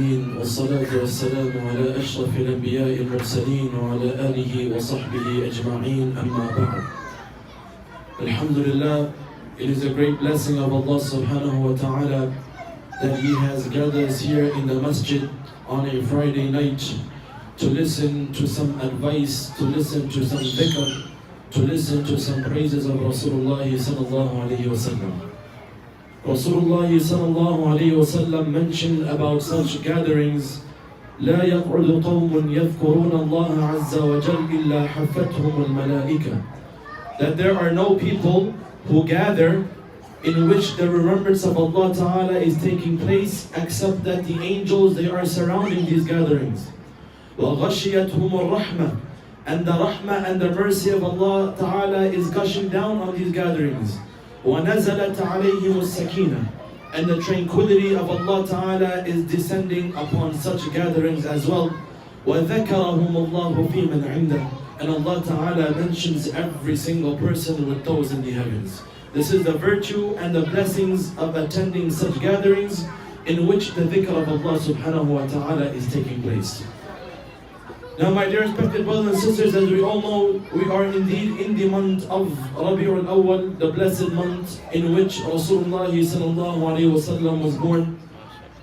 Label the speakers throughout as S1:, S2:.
S1: والصلاة والسلام على أشرف الأنبياء المرسلين وعلى آله وصحبه أجمعين أما بعد. Alhamdulillah, it is a great blessing of Allah subhanahu wa ta'ala that He has gathered us here in the masjid on a Friday night to listen to some advice, to listen to some dhikr, to listen to some praises of Rasulullah sallallahu alayhi wa sallam. Rasulullah sallallahu alayhi wa sallam mentioned about such gatherings, لا يقعد قوم يذكرون الله عز وجل إلا حفتهم الملائكة. That there are no people who gather in which the remembrance of Allah Ta'ala is taking place except that the angels, they are surrounding these gatherings. وَغَشِيَتْهُمُ الرَّحْمَةِ. And the rahmah and the mercy of Allah Ta'ala is gushing down on these gatherings. وَنَزَلَتْ عَلَيْهِمُ السَّكِينَةِ. And the tranquility of Allah Ta'ala is descending upon such gatherings as well. وَذَكَرَهُمُ اللَّهُ فِي مَنْ عِنْدَهُ. And Allah Ta'ala mentions every single person with those in the heavens. This is the virtue and the blessings of attending such gatherings in which the dhikr of Allah Subhanahu wa Ta'ala is taking place. Now, my dear respected brothers and sisters, as we all know, we are indeed in the month of Rabi'ul Awwal, the blessed month in which Rasulullah sallallahu alayhi wa sallam was born,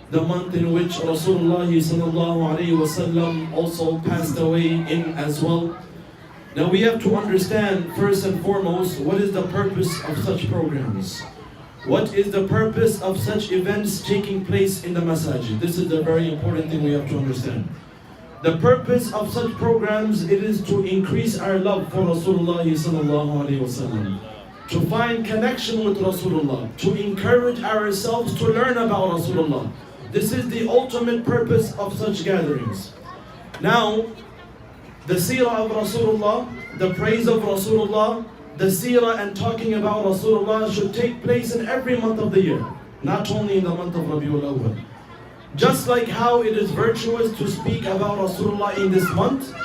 S1: the month in which Rasulullah sallallahu alayhi wa sallam also passed away in as well. Now we have to understand first and foremost, what is the purpose of such programs? What is the purpose of such events taking place in the masajid? This is the very important thing we have to understand. The purpose of such programs, it is to increase our love for Rasulullah sallallahu alayhi wa sallam, to find connection with Rasulullah, to encourage ourselves to learn about Rasulullah. This is the ultimate purpose of such gatherings. Now, the Seerah of Rasulullah, the praise of Rasulullah, the Seerah and talking about Rasulullah should take place in every month of the year, not only in the month of Rabiul Awwal. Just like how it is virtuous to speak about Rasulullah in this month,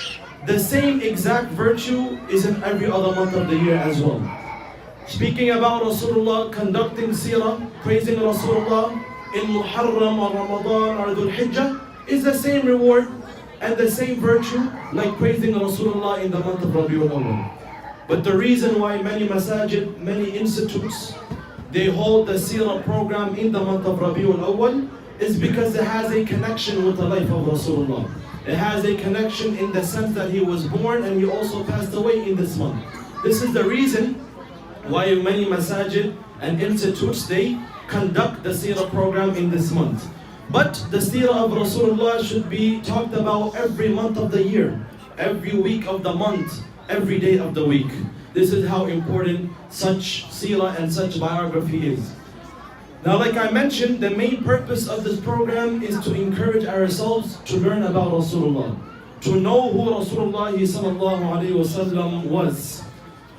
S1: the same exact virtue is in every other month of the year as well. Speaking about Rasulullah, conducting Seerah, praising Rasulullah in Muharram or Ramadan or Dhul Hijjah is the same reward and the same virtue like praising Rasulullah in the month of Rabiul Awwal. But the reason why many masajid, many institutes, they hold the Seerah program in the month of Rabiul Awwal is because it has a connection with the life of Rasulullah. It has a connection in the sense that he was born and he also passed away in this month. This is the reason why many masajid and institutes, they conduct the Seerah program in this month. But the Seerah of Rasulullah should be talked about every month of the year, every week of the month, every day of the week. This is how important such Seerah and such biography is. Now, like I mentioned, the main purpose of this program is to encourage ourselves to learn about Rasulullah, to know who Rasulullah sallallahu alayhi wa sallam was.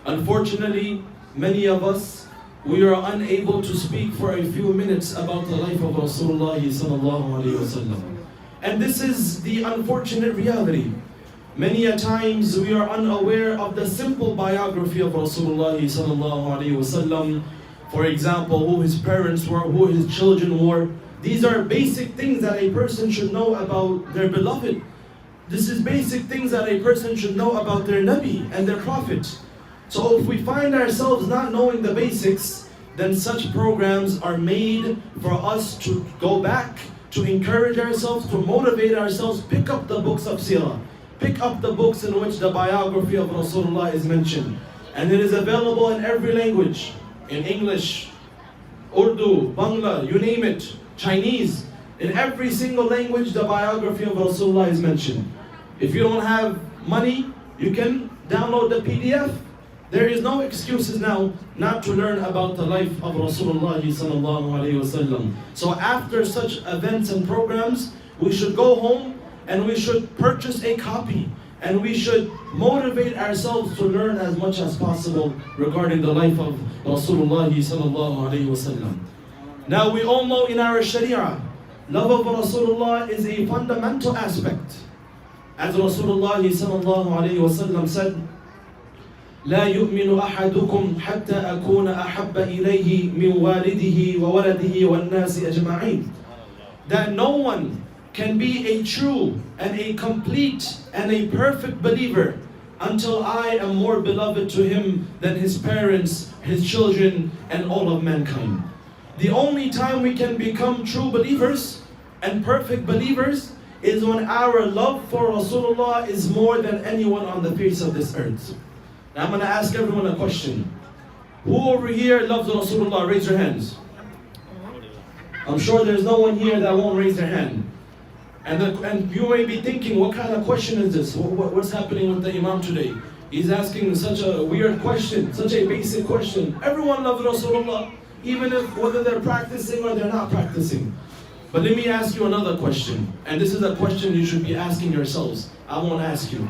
S1: Unfortunately, many of us, we are unable to speak for a few minutes about the life of Rasulullah sallallahu alayhi wa sallam. And this is the unfortunate reality. Many a times we are unaware of the simple biography of Rasulullah sallallahu alayhi wa sallam. For example, who his parents were, who his children were. These are basic things that a person should know about their beloved. This is basic things that a person should know about their Nabi and their Prophet. So if we find ourselves not knowing the basics, then such programs are made for us to go back, to encourage ourselves, to motivate ourselves. Pick up the books of Seerah. Pick up the books in which the biography of Rasulullah is mentioned. And it is available in every language. In English, Urdu, Bangla, you name it, Chinese. In every single language, the biography of Rasulullah is mentioned. If you don't have money, you can download the PDF. There is no excuses now not to learn about the life of Rasulullah sallallahu alayhi wa sallam. So after such events and programs, we should go home and we should purchase a copy. And we should motivate ourselves to learn as much as possible regarding the life of Rasulullah sallallahu alayhi wa sallam. Now we all know in our Sharia, love of Rasulullah is a fundamental aspect. As Rasulullah sallallahu alayhi wa sallam said, لا يؤمن أحدكم حتى أكون أحب إليه من والده وولده والناس أجمعين. That no one can be a true and a complete and a perfect believer until I am more beloved to him than his parents, his children, and all of mankind. The only time we can become true believers and perfect believers is when our love for Rasulullah is more than anyone on the face of this earth. Now I'm going to ask everyone a question. Who over here loves Rasulullah? Raise your hands. I'm sure there's no one here that won't raise their hand. And you may be thinking, what kind of question is this? What's happening with the Imam today? He's asking such a weird question, such a basic question. Everyone loves Rasulullah, even if whether they're practicing or they're not practicing. But let me ask you another question. And this is a question you should be asking yourselves. I won't ask you.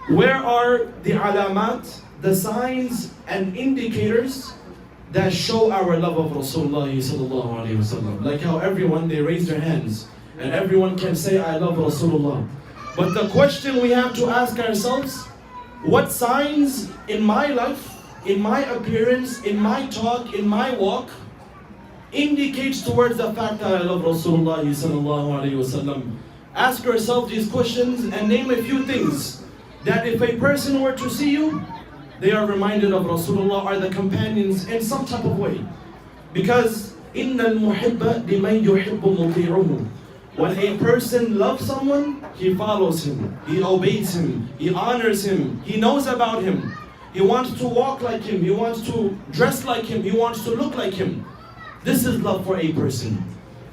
S1: Where are the alamat, the signs and indicators that show our love of Rasulullah sallallahu alaihi wasallam? Like how everyone, they raise their hands. And everyone can say, I love Rasulullah. But the question we have to ask ourselves, what signs in my life, in my appearance, in my talk, in my walk, indicates towards the fact that I love Rasulullah sallallahu alaihi wasallam? Ask yourself these questions and name a few things that if a person were to see you, they are reminded of Rasulullah or the companions in some type of way. Because إِنَّ الْمُحِبَّ لِمَنْ يُحِبُّ مُطِيعُهُ. When a person loves someone, he follows him, he obeys him, he honors him, he knows about him. He wants to walk like him, he wants to dress like him, he wants to look like him. This is love for a person.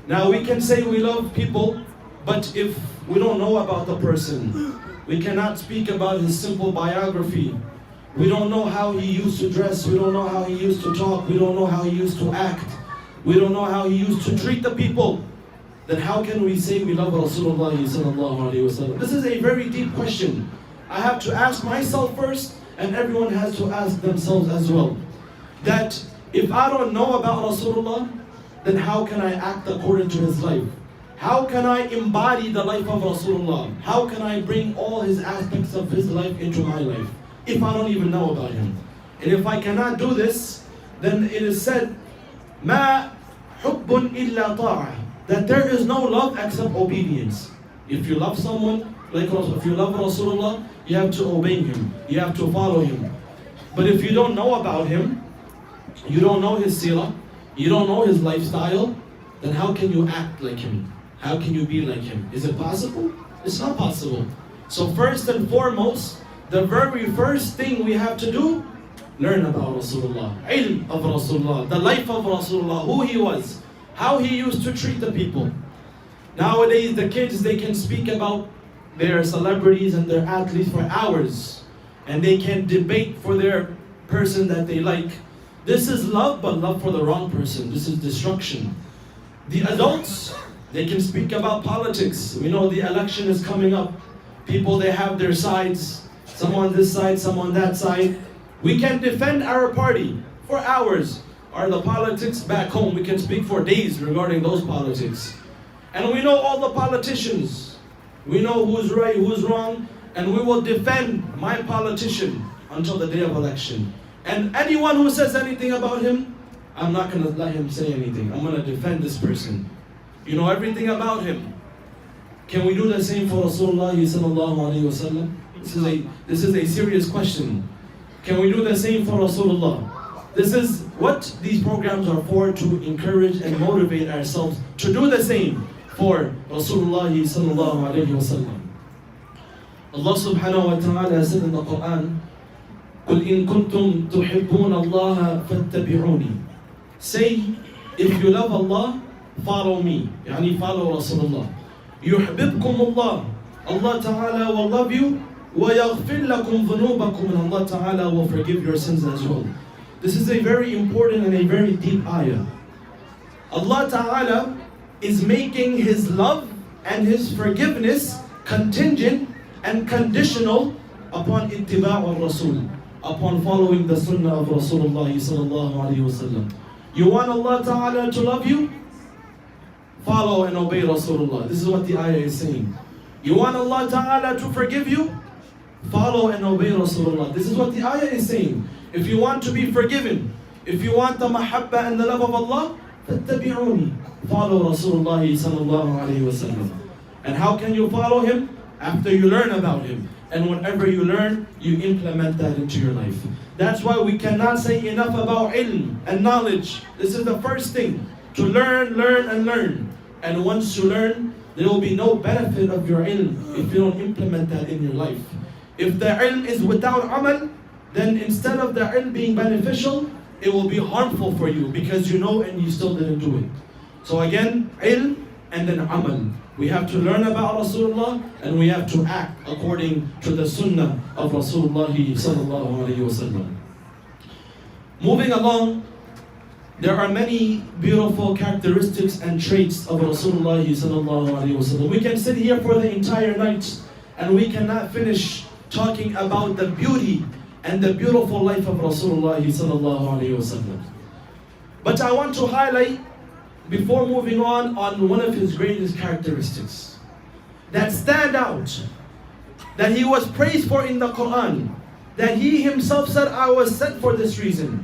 S1: Now we can say we love people, but if we don't know about the person, we cannot speak about his simple biography. We don't know how he used to dress, we don't know how he used to talk, we don't know how he used to act, we don't know how he used to treat the people. Then how can we say we love Rasulullah sallallahu alaihi wasallam? This is a very deep question. I have to ask myself first, and everyone has to ask themselves as well. That if I don't know about Rasulullah, then how can I act according to his life? How can I embody the life of Rasulullah? How can I bring all his aspects of his life into my life if I don't even know about him? And if I cannot do this, then it is said, مَا حُبٌّ إِلَّا طَاعَةٌ, that there is no love except obedience. If you love someone, like if you love Rasulullah, you have to obey him, you have to follow him. But if you don't know about him, you don't know his seerah, you don't know his lifestyle, then how can you act like him? How can you be like him? Is it possible? It's not possible. So first and foremost, the very first thing we have to do, learn about Rasulullah, ilm of Rasulullah, the life of Rasulullah, who he was, how he used to treat the people. Nowadays the kids, they can speak about their celebrities and their athletes for hours, and they can debate for their person that they like. This is love, but love for the wrong person. This is destruction. The adults, they can speak about politics. We know the election is coming up. People, they have their sides. Some on this side, some on that side. We can defend our party for hours. Or the politics back home, we can speak for days regarding those politics. And we know all the politicians. We know who's right, who's wrong, and we will defend my politician until the day of election. And anyone who says anything about him, I'm not going to let him say anything. I'm going to defend this person. You know everything about him. Can we do the same for Rasulullah sallallahu alaihi wasallam? This is a serious question. Can we do the same for Rasulullah? This is what these programs are for, to encourage and motivate ourselves to do the same for Rasulullah sallallahu alaihi wasallam. Allah subhanahu wa ta'ala said in the Quran, قُلْ إِن كُنْتُمْ تُحِبُّونَ اللَّهَ فَاتَّبِعُونِي. Say, if you love Allah, follow me. Yani follow Rasulullah. يُحْبِبْكُمُ اللَّهِ. Allah Ta'ala will love you. وَيَغْفِرْ لَكُمْ ذُنُوبَكُمْ. And Allah Ta'ala will forgive your sins as well. This is a very important and a very deep ayah. Allah Ta'ala is making His love and His forgiveness contingent and conditional upon ittiba' al-Rasul, upon following the sunnah of Rasulullah sallallahu alaihi wasallam. You want Allah Ta'ala to love you? Follow and obey Rasulullah. This is what the ayah is saying. You want Allah Ta'ala to forgive you? Follow and obey Rasulullah. This is what the ayah is saying. If you want to be forgiven, if you want the mahabba and the love of Allah, fattabi'uni. Follow Rasulullah sallallahu alaihi wasallam. And how can you follow him? After you learn about him. And whenever you learn, you implement that into your life. That's why we cannot say enough about ilm and knowledge. This is the first thing. To learn, learn, and learn. And once you learn, there will be no benefit of your ilm if you don't implement that in your life. If the ilm is without amal, then instead of the ilm being beneficial, it will be harmful for you because you know and you still didn't do it. So again, ilm and then amal. We have to learn about Rasulullah and we have to act according to the sunnah of Rasulullah sallallahu alayhi wasallam. Moving along, there are many beautiful characteristics and traits of Rasulullah sallallahu alayhi wasallam. We can sit here for the entire night and we cannot finish talking about the beauty and the beautiful life of Rasulullah sallallahu alayhi wasallam. But I want to highlight, before moving on one of his greatest characteristics that stand out, that he was praised for in the Quran, that he himself said, I was sent for this reason.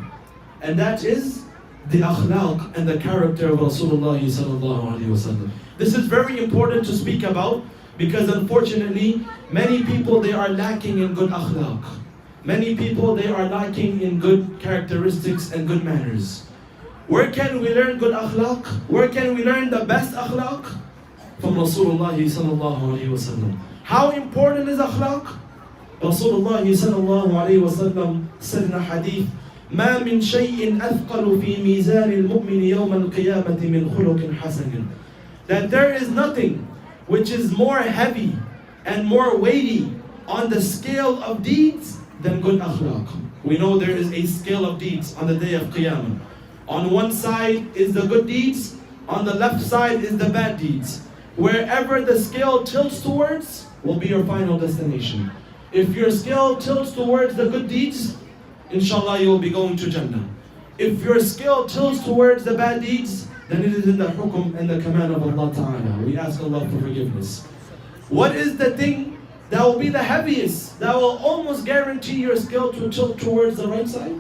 S1: And that is the akhlaq and the character of Rasulullah sallallahu alaihi wasallam. This is very important to speak about because unfortunately, many people, they are lacking in good akhlaq. Many people, they are lacking in good characteristics and good manners. Where can we learn good akhlaq? Where can we learn the best akhlaq? From Rasulullah sallallahu alayhi wasallam. How important is akhlaq? Rasulullah sallallahu alayhi wasallam said in a hadith, ما من شيء أثقل في ميزان المؤمن يوم القيامة من خلق حسن. That there is nothing which is more heavy and more weighty on the scale of deeds than good akhlaq. We know there is a scale of deeds on the day of Qiyamah. On one side is the good deeds, on the left side is the bad deeds. Wherever the scale tilts towards will be your final destination. If your scale tilts towards the good deeds, inshallah you will be going to Jannah. If your scale tilts towards the bad deeds, then it is in the hukum and the command of Allah Ta'ala. We ask Allah for forgiveness. What is the thing that will be the heaviest, that will almost guarantee your scale to tilt towards the right side?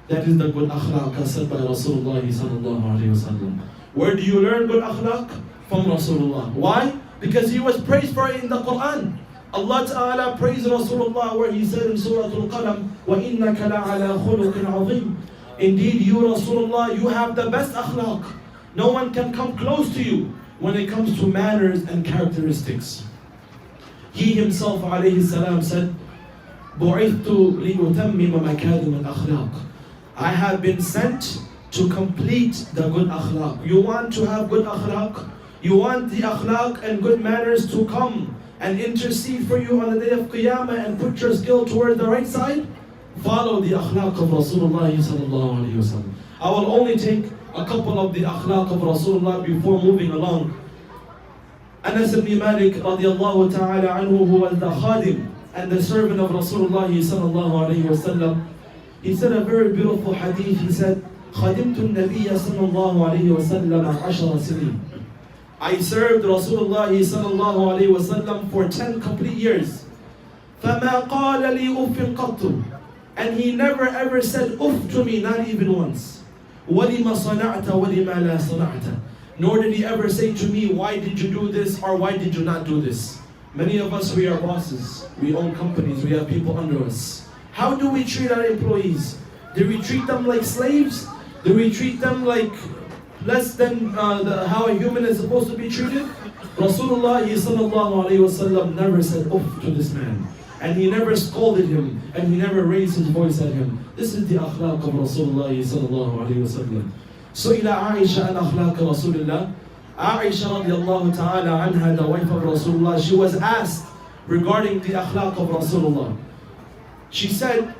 S1: That is the good akhlaq as said by Rasulullah sallallahu alayhi wasallam. Where do you learn good akhlaq? From Rasulullah. Why? Because he was praised for it in the Quran. Allah Ta'ala praised Rasulullah where he said in Surah Al-Qalam, وَإِنَّكَ لَعَلَى خُلُقٍ عَظِيمٍ. Indeed, you Rasulullah, you have the best akhlaq. No one can come close to you when it comes to manners and characteristics. He himself alayhi salam said, بُعِثْتُ لِأُتَمِّمَ مَكَارِمَ الْأَخْلَاقِ. I have been sent to complete the good akhlaq. You want to have good akhlaq? You want the akhlaq and good manners to come and intercede for you on the day of Qiyamah and put your skill toward the right side? Follow the akhlaq of Rasulullah sallallahu alayhi wasallam. I will only take a couple of the akhlaq of Rasulullah before moving along. Anas ibn Malik radiallahu ta'ala anhu, who was the khadim and the servant of Rasulullah sallallahu alayhi wasallam, he said a very beautiful hadith. He said, خَدِمْتُ النَّبِيَّ صَلَّى اللَّهُ عَلَيْهِ وَسَلَّمَ 10 سِنِينَ. I served Rasulullah sallallahu alayhi wasallam for 10 complete years. فَمَا قَالَ لِي أُفٍّ قَطُّ. And he never ever said uff to me, not even once. وَلِمَ صَنَعْتَ وَلِمَا لَا صَنَعْتَ. Nor did he ever say to me, why did you do this or why did you not do this? Many of us, we are bosses. We own companies. We have people under us. How do we treat our employees? Do we treat them like slaves? Do we treat them like less than how a human is supposed to be treated? Rasulullah sallallahu alayhi wasallam never said uff to this man. And he never scolded him. And he never raised his voice at him. This is the akhlaq of Rasulullah sallallahu alayhi wasallam. So ila Aisha an akhlaq Rasulullah. Aisha radiallahu ta'ala anha, the wife of Rasulullah, she was asked regarding the akhlaq of Rasulullah. She said,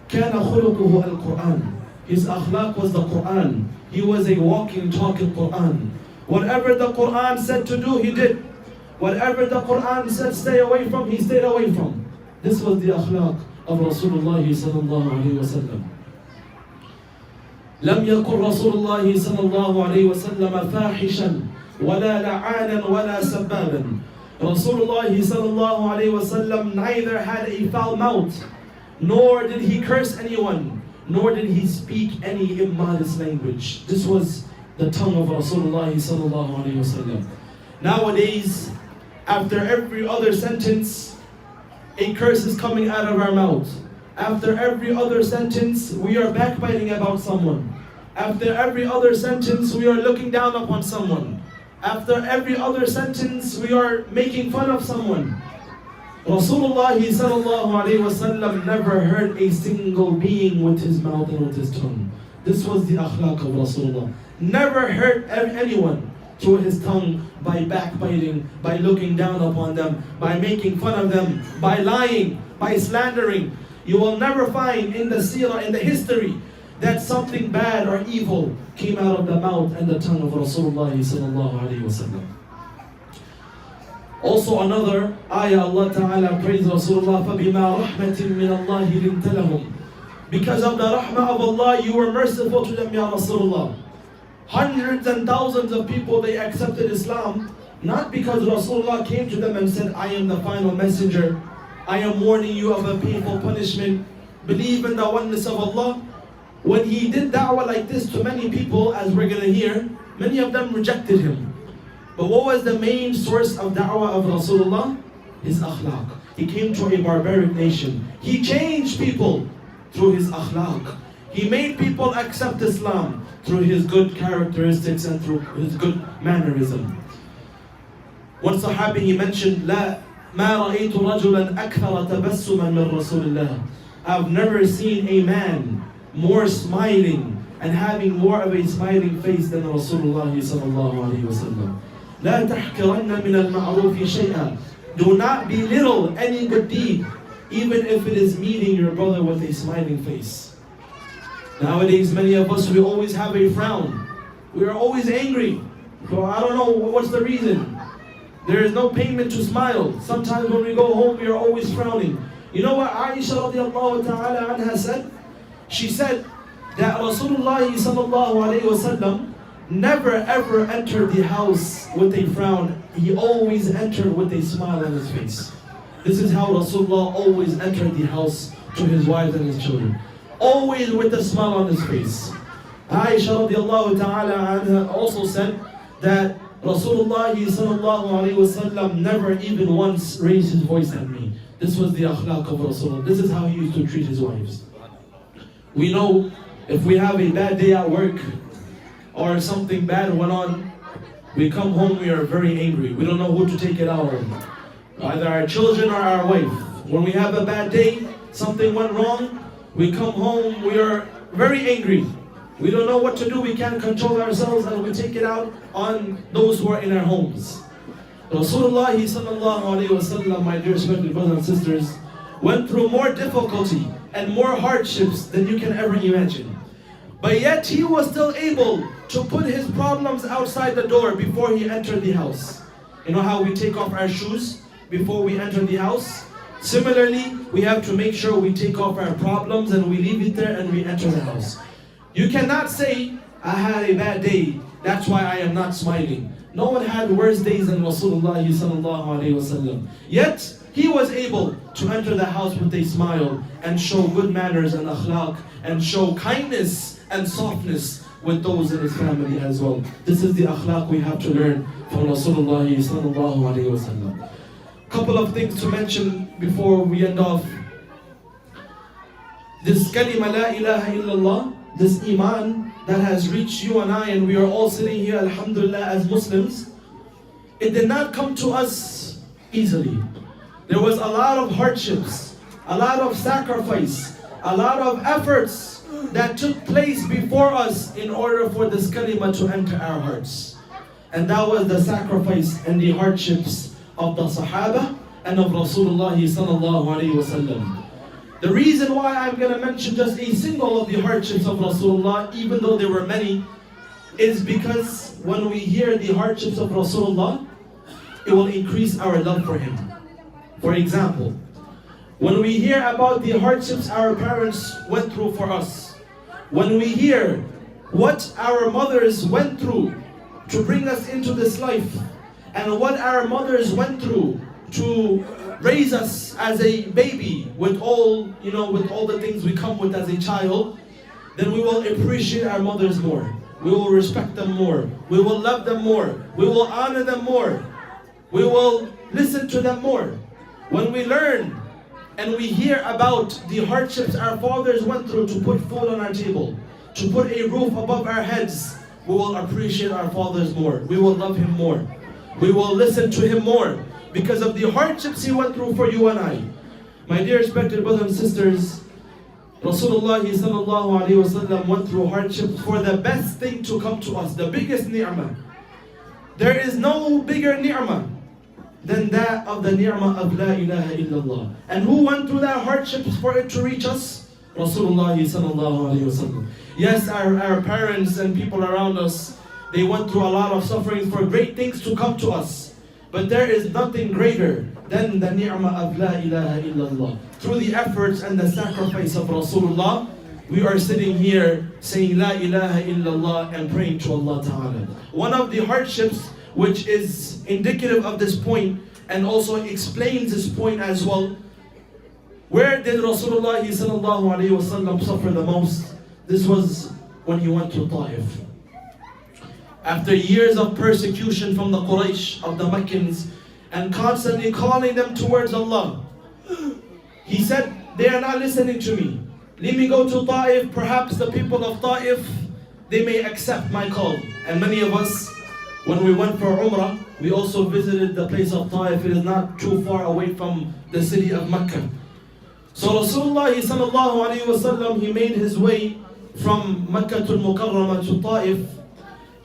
S1: كَانَ خُلُقُهُ الْقُرْآنِ. His akhlaq was the Quran. He was a walking, talking Quran. Whatever the Quran said to do, he did. Whatever the Quran said stay away from, he stayed away from. This was the akhlaq of Rasulullah sallallahu alayhi wa sallam. لم يكن رسول الله صلى الله عليه وسلم فاحشا ولا لعانا ولا سبابا. Rasulullah sallallahu alayhi wa sallam neither had a foul mouth, nor did he curse anyone, nor did he speak any immodest language. This was the tongue of Rasulullah sallallahu alayhi wa sallam. Nowadays, After every other sentence, a curse is coming out of our mouth. After every other sentence, we are backbiting about someone. After every other sentence, we are looking down upon someone. After every other sentence, we are making fun of someone. Rasulullah sallallahu alayhi wasallam never hurt a single being with his mouth and with his tongue. This was the akhlaq of Rasulullah. Never hurt anyone through his tongue by backbiting, by looking down upon them, by making fun of them, by lying, by slandering. You will never find in the seerah, in the history, that something bad or evil came out of the mouth and the tongue of Rasulullah sallallahu alayhi wasallam. Also another ayah, Allah Ta'ala praised Rasulullah, فَبِمَا رَحْمَةٍ مِّنَ اللَّهِ لِنْتَ لَهُمْ. Because of the rahmah of Allah, you were merciful to them, Ya Rasulullah. Hundreds and thousands of people, they accepted Islam, not because Rasulullah came to them and said, I am the final messenger, I am warning you of a painful punishment, believe in the oneness of Allah. When he did da'wah like this to many people, as we're going to hear, many of them rejected him. But what was the main source of da'wah of Rasulullah? His akhlaq. He came to a barbaric nation. He changed people through his akhlaq. He made people accept Islam through his good characteristics and through his good mannerism. One Sahabi, he mentioned, لا ما رأيت رجلا أكثر تبسما من رسول الله. I've never seen a man more smiling and having more of a smiling face than Rasulullah sallallahu alayhi wa sallam. لا تحقرن من المعروف شيئا. Do not belittle any good deed, even if it is meeting your brother with a smiling face. Nowadays, many of us, we always have a frown. We are always angry. So I don't know what's the reason. There is no payment to smile. Sometimes when we go home, we are always frowning. You know what Aisha radiallahu ta'ala anha said? She said that Rasulullah sallallahu alayhi wa sallam never ever entered the house with a frown. He always entered with a smile on his face. This is how Rasulullah always entered the house to his wives and his children. Always with a smile on his face. Aisha radiallahu ta'ala anha also said that Rasulullah sallallahu alayhi wa sallam never even once raised his voice at me. This was the akhlaq of Rasulullah. This is how he used to treat his wives. We know if we have a bad day at work or something bad went on, we come home, we are very angry. We don't know who to take it out on. Either our children or our wife. When we have a bad day, something went wrong, we come home, we are very angry. We don't know what to do, we can't control ourselves, and we take it out on those who are in our homes. Rasulullah sallallahu alayhi wa sallam, my dear respected brothers and sisters, went through more difficulty and more hardships than you can ever imagine. But yet he was still able to put his problems outside the door before he entered the house. You know how we take off our shoes before we enter the house? Similarly, we have to make sure we take off our problems and we leave it there and we enter the house. You cannot say, I had a bad day, that's why I am not smiling. No one had worse days than Rasulullah sallallahu alayhi wa sallam. Yet, he was able to enter the house with a smile and show good manners and akhlaq and show kindness and softness with those in his family as well. This is the akhlaq we have to learn from Rasulullah sallallahu alayhi wa sallam. Couple of things to mention before we end off. This kalima la ilaha illallah, this iman that has reached you and I, and we are all sitting here alhamdulillah as Muslims, it did not come to us easily. There was a lot of hardships, a lot of sacrifice, a lot of efforts that took place before us in order for this kalima to enter our hearts. And that was the sacrifice and the hardships of the Sahaba and of Rasulullah sallallahu alayhi wa sallam. The reason why I'm going to mention just a single of the hardships of Rasulullah, even though there were many, is because when we hear the hardships of Rasulullah, it will increase our love for him. For example, when we hear about the hardships our parents went through for us, when we hear what our mothers went through to bring us into this life, and what our mothers went through to raise us as a baby with all, with all the things we come with as a child, then we will appreciate our mothers more. We will respect them more. We will love them more. We will honor them more. We will listen to them more. When we learn and we hear about the hardships our fathers went through to put food on our table, to put a roof above our heads, we will appreciate our fathers more. We will love him more. We will listen to him more because of the hardships he went through for you and I. My dear respected brothers and sisters, Rasulullah sallallahu alayhi wasallam went through hardships for the best thing to come to us, the biggest ni'mah. There is no bigger ni'mah than that of the ni'mah of La ilaha illallah. And who went through that hardships for it to reach us? Rasulullah sallallahu alayhi wasallam. Yes, our parents and people around us, they went through a lot of sufferings for great things to come to us. But there is nothing greater than the ni'mah of La ilaha illallah. Through the efforts and the sacrifice of Rasulullah, we are sitting here saying La ilaha illallah and praying to Allah Ta'ala. One of the hardships which is indicative of this point and also explains this point as well. Where did Rasulullah sallallahu alayhi wasallam suffer the most? This was when he went to Taif. After years of persecution from the Quraysh, of the Meccans, and constantly calling them towards Allah, he said, they are not listening to me. Let me go to Taif. Perhaps the people of Taif, they may accept my call. And many of us, when we went for Umrah, we also visited the place of Taif. It is not too far away from the city of Mecca. So Rasulullah sallallahu alayhi wasallam, he made his way from Makkah al-Mukarramah to Taif,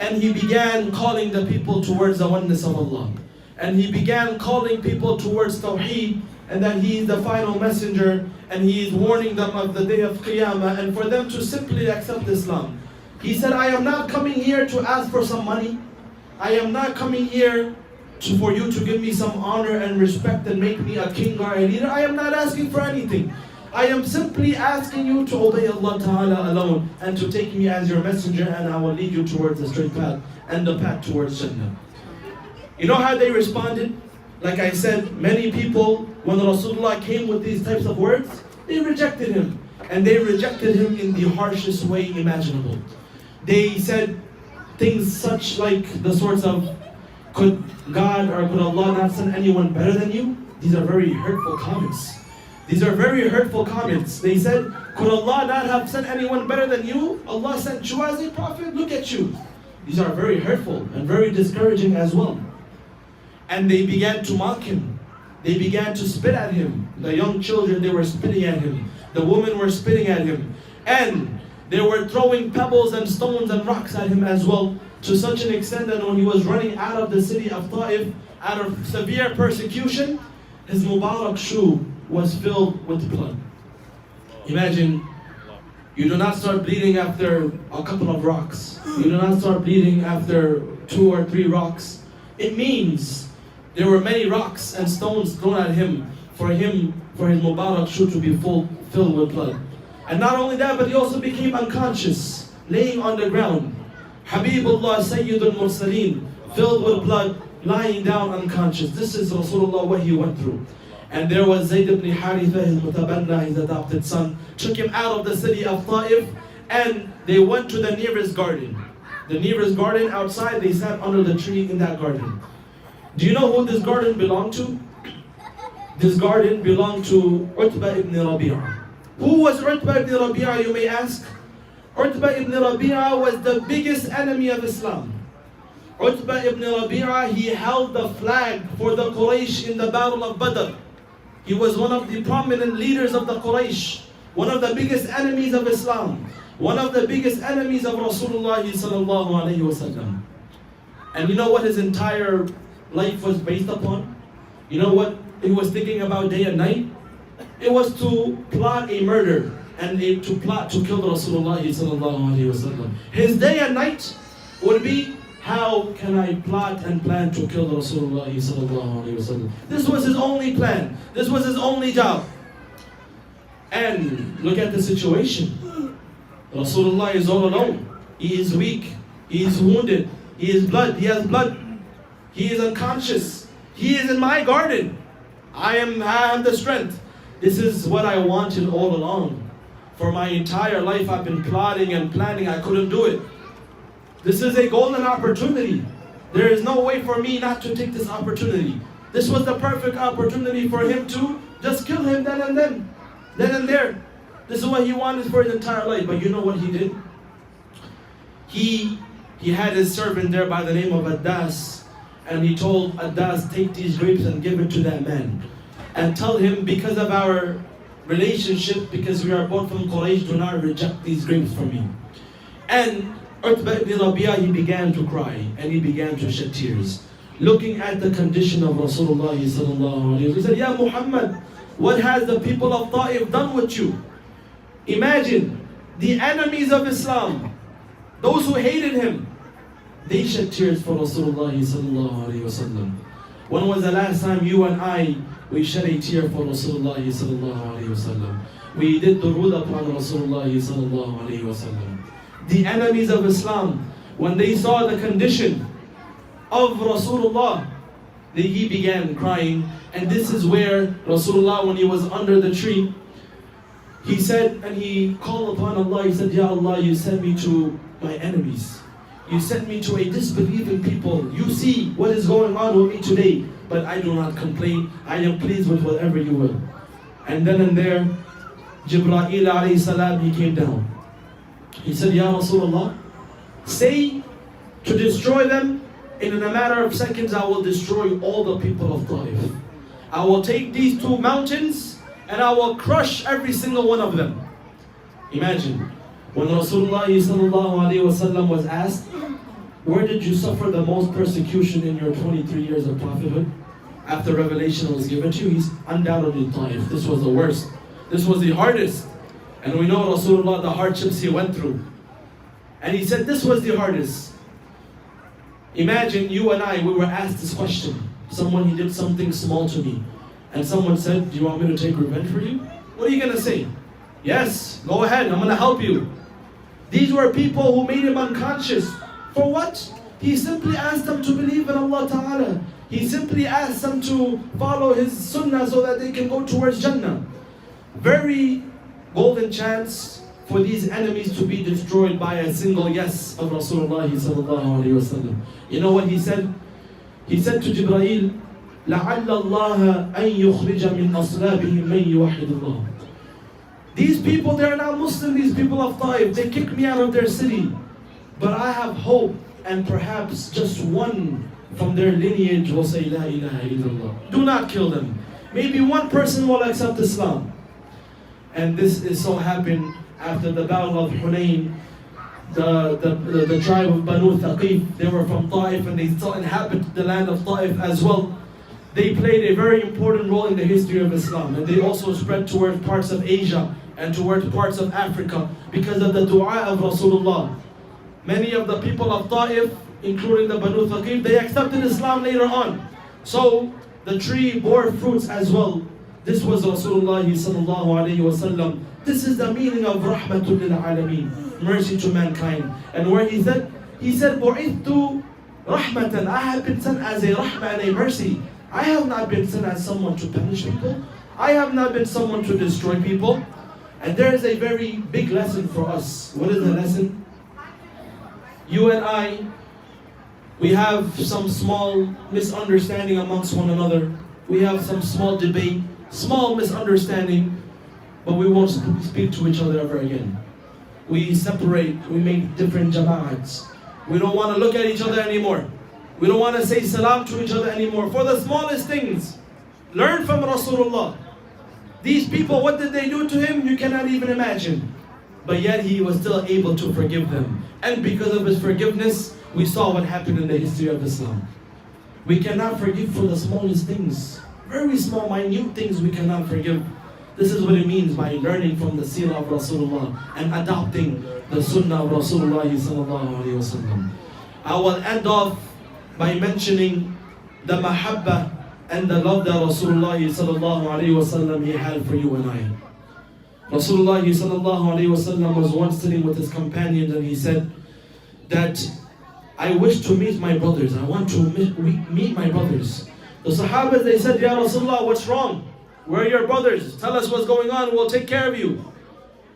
S1: and he began calling the people towards the oneness of Allah. And he began calling people towards Tawheed, and that he is the final messenger, and he is warning them of the day of Qiyamah, and for them to simply accept Islam. He said, I am not coming here to ask for some money. I am not coming here for you to give me some honor and respect and make me a king or a leader. I am not asking for anything. I am simply asking you to obey Allah Ta'ala alone and to take me as your messenger, and I will lead you towards the straight path and the path towards Jannah. You know how they responded? Like I said, many people, when Rasulullah came with these types of words, they rejected him. And they rejected him in the harshest way imaginable. They said things such like the sorts of, could God or could Allah not send anyone better than you? These are very hurtful comments. These are very hurtful comments. They said, could Allah not have sent anyone better than you? Allah sent you as a prophet, look at you. These are very hurtful and very discouraging as well. And they began to mock him. They began to spit at him. The young children, they were spitting at him. The women were spitting at him. And they were throwing pebbles and stones and rocks at him as well, to such an extent that when he was running out of the city of Taif, out of severe persecution, his Mubarak shoe was filled with blood. Imagine, you do not start bleeding after a couple of rocks. You do not start bleeding after 2 or 3 rocks. It means there were many rocks and stones thrown at him for his Mubarak shoe to be filled with blood. And not only that, but he also became unconscious, laying on the ground. Habibullah Sayyidul Mursaleen, filled with blood, lying down unconscious. This is Rasulullah, what he went through. And there was Zayd ibn Haritha, his mutabanna, his adopted son, took him out of the city of Taif, and they went to the nearest garden. The nearest garden outside, they sat under the tree in that garden. Do you know who this garden belonged to? This garden belonged to Utbah ibn Rabi'ah. Who was Utbah ibn Rabi'ah, you may ask? Utbah ibn Rabi'ah was the biggest enemy of Islam. Utbah ibn Rabi'ah, he held the flag for the Quraysh in the Battle of Badr. He was one of the prominent leaders of the Quraysh, one of the biggest enemies of Islam, one of the biggest enemies of Rasulullah sallallahu alayhi wasallam. And you know what his entire life was based upon? You know what he was thinking about day and night? It was to plot a murder and to plot to kill Rasulullah sallallahu alayhi wasallam. His day and night would be, how can I plot and plan to kill Rasulullah sallallahu alayhi wasallam? This was his only plan. This was his only job. And look at the situation. Rasulullah is all alone. He is weak. He is wounded. He is blood. He has blood. He is unconscious. He is in my garden. I am the strength. This is what I wanted all along. For my entire life I've been plotting and planning. I couldn't do it. This is a golden opportunity. There is no way for me not to take this opportunity. This was the perfect opportunity for him to just kill him then and there. This is what he wanted for his entire life. But you know what he did? He had his servant there by the name of Addas, and he told Addas, take these grapes and give it to that man. And tell him, because of our relationship, because we are both from Quraysh, do not reject these grapes from me. And Utbah ibn Rabi'ah, he began to cry and he began to shed tears, looking at the condition of Rasulullah sallallahu alaihi wasallam. He said, Ya Muhammad, what has the people of Ta'if done with you? Imagine, the enemies of Islam, those who hated him, they shed tears for Rasulullah sallallahu alaihi wasallam. When was the last time you and I, we shed a tear for Rasulullah sallallahu alaihi wasallam? We did durood upon Rasulullah sallallahu alaihi wasallam. The enemies of Islam, when they saw the condition of Rasulullah, he began crying. And this is where Rasulullah, when he was under the tree, he said, and he called upon Allah, he said, Ya Allah, you sent me to my enemies. You sent me to a disbelieving people. You see what is going on with me today, but I do not complain. I am pleased with whatever you will. And then and there, Jibreel alayhi salam, he came down. He said, Ya Rasulullah, say to destroy them, in a matter of seconds I will destroy all the people of Ta'if. I will take these two mountains and I will crush every single one of them. Imagine, when Rasulullah sallallahu alaihi wasallam was asked, where did you suffer the most persecution in your 23 years of prophethood? After revelation was given to you, he's undoubtedly Ta'if. This was the worst. This was the hardest. And we know Rasulullah, the hardships he went through. And he said this was the hardest. Imagine you and I, we were asked this question. Someone, he did something small to me. And someone said, do you want me to take revenge for you? What are you going to say? Yes, go ahead, I'm going to help you. These were people who made him unconscious. For what? He simply asked them to believe in Allah Ta'ala. He simply asked them to follow his sunnah so that they can go towards Jannah. Very golden chance for these enemies to be destroyed by a single yes of Rasulullah sallallahu alaihi wasallam. You know what he said? He said to Jibreel, لَعَلَّ اللَّهَ أَن يُخْرِجَ مِنْ أَصْلَابِهِمْ مَنْ يُوَحِّدُ اللَّهِ. These people, they are not Muslim, these people of Ta'if. They kicked me out of their city. But I have hope, and perhaps just one from their lineage will say, La ilaha illallah. Do not kill them. Maybe one person will accept Islam. And this is so happened after the battle of Hunayn. The tribe of Banu Thaqif, they were from Ta'if and they still inhabit the land of Ta'if as well. They played a very important role in the history of Islam, and they also spread towards parts of Asia and towards parts of Africa because of the dua of Rasulullah. Many of the people of Ta'if, including the Banu Thaqif, they accepted Islam later on. So the tree bore fruits as well. This was Rasulullah sallallahu alayhi wasallam. This is the meaning of rahmatul lil alameen, mercy to mankind. And where he said, bu'ithtu rahmatan, I have been sent as a rahmah and a mercy. I have not been sent as someone to punish people. I have not been someone to destroy people. And there is a very big lesson for us. What is the lesson? You and I, we have some small misunderstanding amongst one another. We have some small debate, small misunderstanding, but we won't speak to each other ever again. We separate, we make different jama'ats. We don't want to look at each other anymore. We don't want to say salam to each other anymore. For the smallest things, learn from Rasulullah. These people, what did they do to him? You cannot even imagine. But yet he was still able to forgive them. And because of his forgiveness, we saw what happened in the history of Islam. We cannot forgive for the smallest things. Very small, minute things we cannot forgive. This is what it means by learning from the Seerah of Rasulullah and adopting the Sunnah of Rasulullah sallallahu alaihi wasallam. I will end off by mentioning the mahabbah and the love that Rasulullah sallallahu alaihi wasallam he had for you and I. Rasulullah sallallahu alaihi wasallam was once sitting with his companions and he said that I wish to meet my brothers. I want to meet my brothers. The Sahabas, they said, Ya Rasulullah, what's wrong? Where are your brothers? Tell us what's going on, we'll take care of you.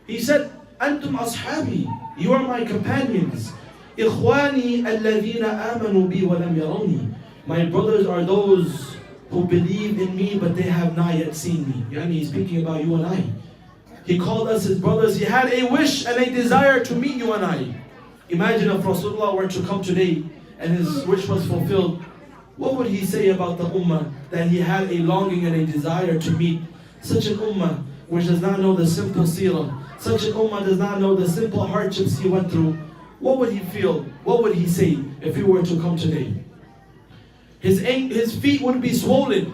S1: He said, Antum ashabi, you are my companions. Ikhwani alladhina amanu bi wa lam yarawni. My brothers are those who believe in me, but they have not yet seen me. Yani he's speaking about you and I. He called us his brothers. He had a wish and a desire to meet you and I. Imagine if Rasulullah were to come today and his wish was fulfilled. What would he say about the ummah that he had a longing and a desire to meet? Such an ummah which does not know the simple seerah. Such an ummah does not know the simple hardships he went through. What would he feel? What would he say if he were to come today? His feet would be swollen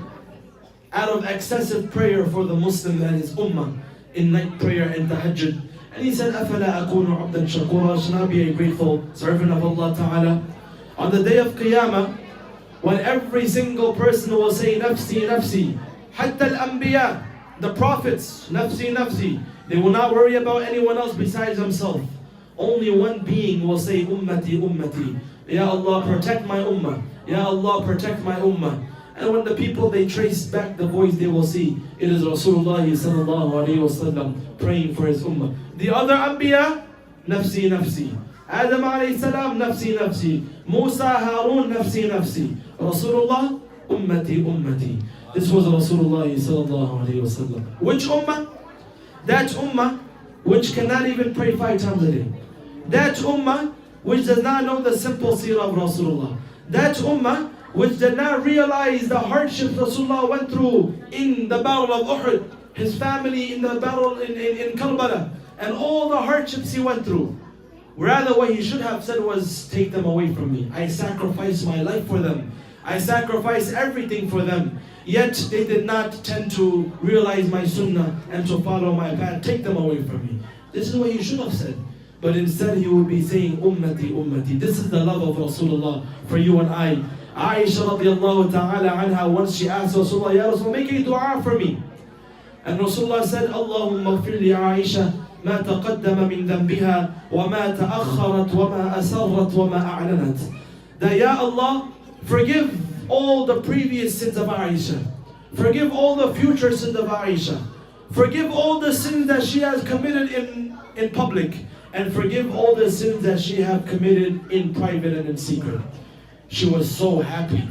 S1: out of excessive prayer for the Muslim and his ummah in night prayer and tahajjud. And he said, أَفَلَا أَكُونُ عَبْدًا شَكُورًا? Should I be a grateful servant of Allah Ta'ala? On the day of Qiyamah, when every single person will say, Nafsi, Nafsi, Hatta al-Anbiya, the prophets, Nafsi, Nafsi, they will not worry about anyone else besides themselves. Only one being will say, Ummati, Ummati. Ya Allah, protect my ummah. Ya Allah, protect my ummah. And when the people, they trace back the voice, they will see it is Rasulullah sallallahu alayhi wa sallam praying for his ummah. The other Anbiya, Nafsi, Nafsi. Adam alayhi salam, Nafsi, Nafsi. Musa, Harun, Nafsi, Nafsi. Rasulullah, Ummati, Ummati. This was Rasulullah sallallahu alayhi wa sallam. Which ummah? That ummah which cannot even pray 5 times a day. That ummah which does not know the simple seerah of Rasulullah. That ummah which did not realize the hardships Rasulullah went through in the battle of Uhud, his family in the battle in Karbala, and all the hardships he went through. Rather, what he should have said was, take them away from me. I sacrificed my life for them. I sacrificed everything for them. Yet they did not tend to realize my sunnah and to follow my path. Take them away from me. This is what he should have said. But instead he would be saying, Ummati, Ummati. This is the love of Rasulullah for you and I. Aisha radiallahu ta'ala anha, once she asked Rasulullah, Ya Rasulullah, make a dua for me. And Rasulullah said, Allahumma gfir li Aisha ma taqaddama min dhanbiha wa ma ta'akharat wa ma asarrat wa ma a'lanat. That Ya Allah, forgive all the previous sins of Aisha. Forgive all the future sins of Aisha. Forgive all the sins that she has committed in public. And forgive all the sins that she have committed in private and in secret. She was so happy.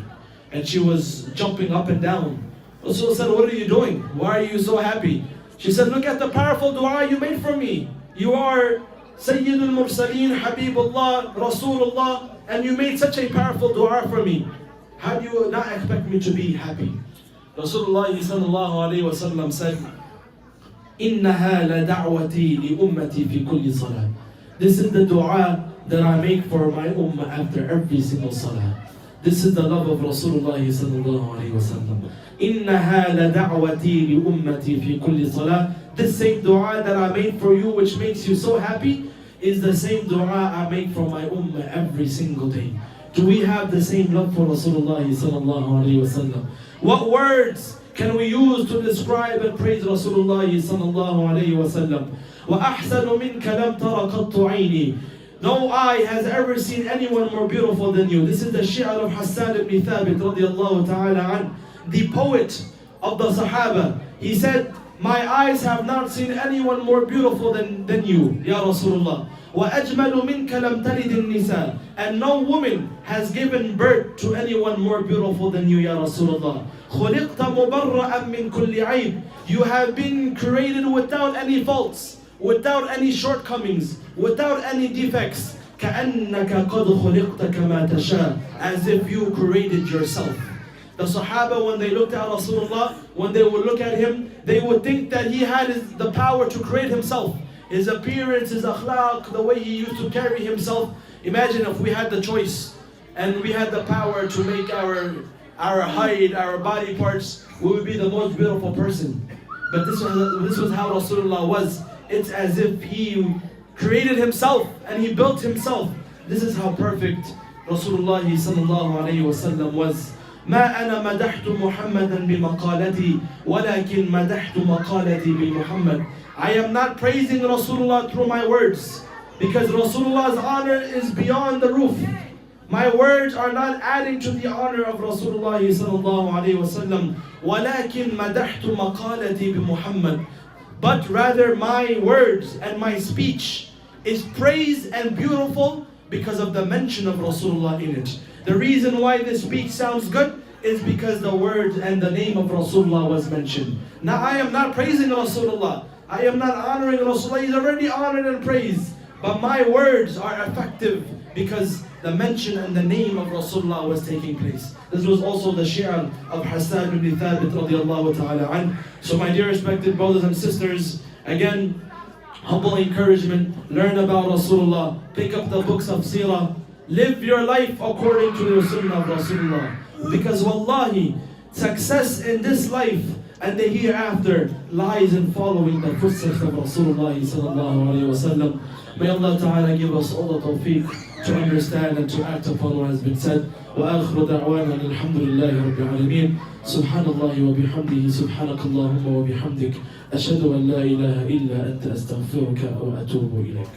S1: And she was jumping up and down. Rasul said, what are you doing? Why are you so happy? She said, look at the powerful dua you made for me. You are Sayyidul Mursaleen, Habibullah, Rasulullah, and you made such a powerful dua for me. How do you not expect me to be happy? Rasulullah sallallahu alayhi wa sallam said, إِنَّهَا لَدَعْوَتِي لِأُمَّتِي فِي كُلِّ صَلَاةٍ. This is the dua that I make for my ummah after every single salah. This is the love of Rasulullah sallallahu alayhi wa sallam. إِنَّهَا لَدَعْوَتِي لِأُمَّتِي فِي كُلِّ صَلَاةٍ. This same dua that I made for you, which makes you so happy, is the same dua I make for my ummah every single day. Do we have the same love for Rasulullah sallallahu alayhi wa sallam? What words can we use to describe and praise Rasulullah sallallahu alayhi wa sallam? وَأَحْسَنُ مِنْكَ لَمْ تَرَ قَطُّ عَيْنِي. No eye has ever seen anyone more beautiful than you. This is the shi'r of Hassan ibn Thabit radiallahu ta'ala an, the poet of the Sahaba. He said, my eyes have not seen anyone more beautiful than you, Ya Rasulullah. وَأَجْمَلُ مِنْكَ لَمْ تَلِدِ النِّسَاء. And no woman has given birth to anyone more beautiful than you, Ya Rasulullah. خُلِقْتَ مُبَرَّأً مِنْ كُلِّ عَيْبٍ. You have been created without any faults, without any shortcomings, without any defects. كَأَنَّكَ قَدْ خُلِقْتَ كَمَا تَشَاءُ. As if you created yourself. The Sahaba, when they looked at Rasulullah, when they would look at him, they would think that he had the power to create himself. His appearance, his akhlaq, the way he used to carry himself. Imagine if we had the choice and we had the power to make our height, our body parts, we would be the most beautiful person. But this was how Rasulullah was. It's as if he created himself and he built himself. This is how perfect Rasulullah sallallahu alayhi wa sallam was. ما أنا مدحت محمدا بمقالتي ولكن مدحت مقالتي بمحمد. I am not praising Rasulullah through my words, because Rasulullah's honor is beyond the roof. My words are not adding to the honor of Rasulullah sallallahu alayhi wa sallam. ولكن مدحت مقالتي بمحمد. But rather my words and my speech is praised and beautiful because of the mention of Rasulullah in it. The reason why this speech sounds good
S2: is because the word and the name of Rasulullah was mentioned. Now I am not praising Rasulullah. I am not honoring Rasulullah. He's already honored and praised. But my words are effective because the mention and the name of Rasulullah was taking place. This was also the shi'r of Hassan ibn Thabit radiallahu ta'ala an. So my dear respected brothers and sisters, again, humble encouragement, learn about Rasulullah, pick up the books of Seerah, live your life according to the sunnah of Rasulullah. Because wallahi, success in this life and the hereafter lies in following the footsteps of Rasulullah sallallahu alayhi wa sallam. May Allah Ta'ala give us all the tawfiq to understand and to act upon what has been said. وآخر دعوانا الحمد لله رب العالمين سبحان الله وبحمده سبحانك اللهم وبحمدك أشهد أن لا إله إلا أنت أستغفرك وأتوب إليك.